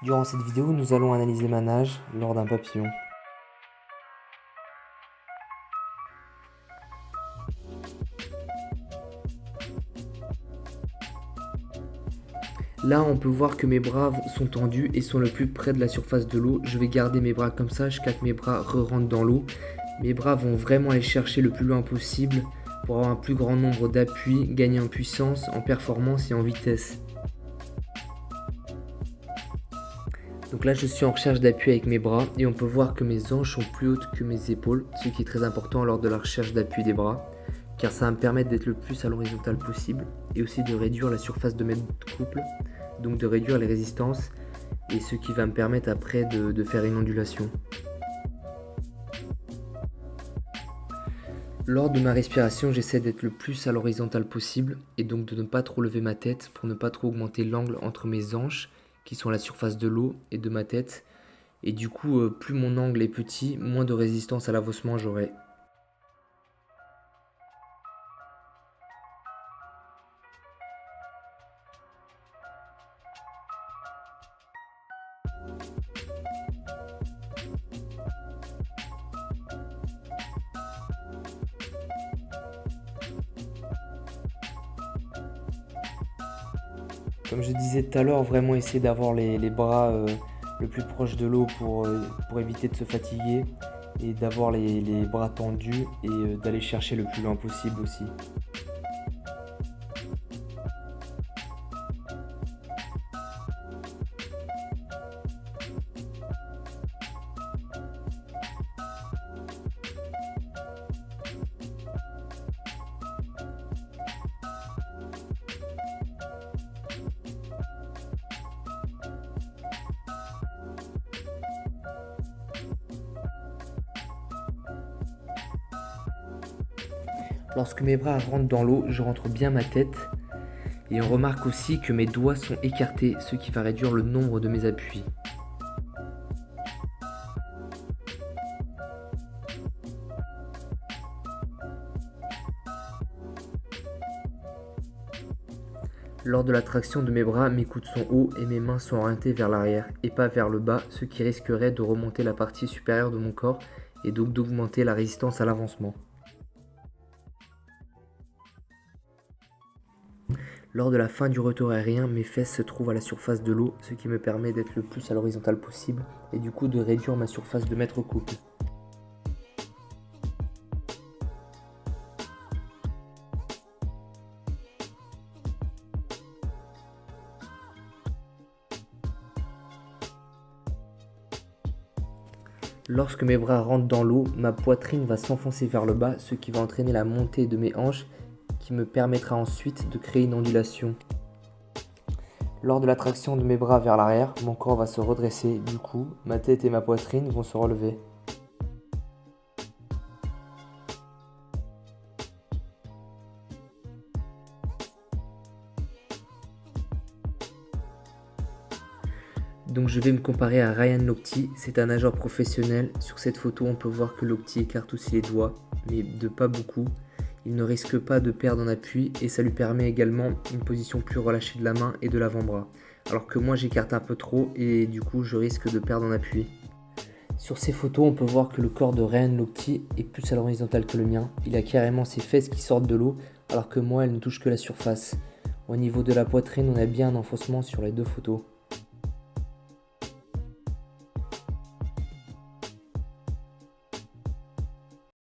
Durant cette vidéo, nous allons analyser ma nage lors d'un papillon. Là, on peut voir que mes bras sont tendus et sont le plus près de la surface de l'eau. Je vais garder mes bras comme ça jusqu'à ce que mes bras re-rentrent dans l'eau. Mes bras vont vraiment aller chercher le plus loin possible pour avoir un plus grand nombre d'appuis, gagner en puissance, en performance et en vitesse. Donc là, je suis en recherche d'appui avec mes bras et on peut voir que mes hanches sont plus hautes que mes épaules, ce qui est très important lors de la recherche d'appui des bras, car ça va me permettre d'être le plus à l'horizontale possible et aussi de réduire la surface de mes couple, donc de réduire les résistances et ce qui va me permettre après de faire une ondulation. Lors de ma respiration, j'essaie d'être le plus à l'horizontale possible et donc de ne pas trop lever ma tête pour ne pas trop augmenter l'angle entre mes hanches qui sont à la surface de l'eau et de ma tête. Et du coup, plus mon angle est petit, moins de résistance à l'avancement j'aurai. Comme je disais tout à l'heure, vraiment essayer d'avoir les bras le plus proche de l'eau pour éviter de se fatiguer et d'avoir les bras tendus et d'aller chercher le plus loin possible aussi. Lorsque mes bras rentrent dans l'eau, je rentre bien ma tête et on remarque aussi que mes doigts sont écartés, ce qui va réduire le nombre de mes appuis. Lors de la traction de mes bras, mes coudes sont hauts et mes mains sont orientées vers l'arrière et pas vers le bas, ce qui risquerait de remonter la partie supérieure de mon corps et donc d'augmenter la résistance à l'avancement. Lors de la fin du retour aérien, mes fesses se trouvent à la surface de l'eau, ce qui me permet d'être le plus à l'horizontale possible et du coup de réduire ma surface de mètre couple. Lorsque mes bras rentrent dans l'eau, ma poitrine va s'enfoncer vers le bas, ce qui va entraîner la montée de mes hanches qui me permettra ensuite de créer une ondulation. Lors de la traction de mes bras vers l'arrière, mon corps va se redresser, du coup, ma tête et ma poitrine vont se relever. Donc je vais me comparer à Ryan Lochte, c'est un nageur professionnel. Sur cette photo, on peut voir que Lochte écarte aussi les doigts, mais de pas beaucoup. Il ne risque pas de perdre en appui et ça lui permet également une position plus relâchée de la main et de l'avant-bras. Alors que moi j'écarte un peu trop et du coup je risque de perdre en appui. Sur ces photos on peut voir que le corps de Ryan Lochte est plus à l'horizontale que le mien. Il a carrément ses fesses qui sortent de l'eau alors que moi elles ne touchent que la surface. Au niveau de la poitrine on a bien un enfoncement sur les deux photos.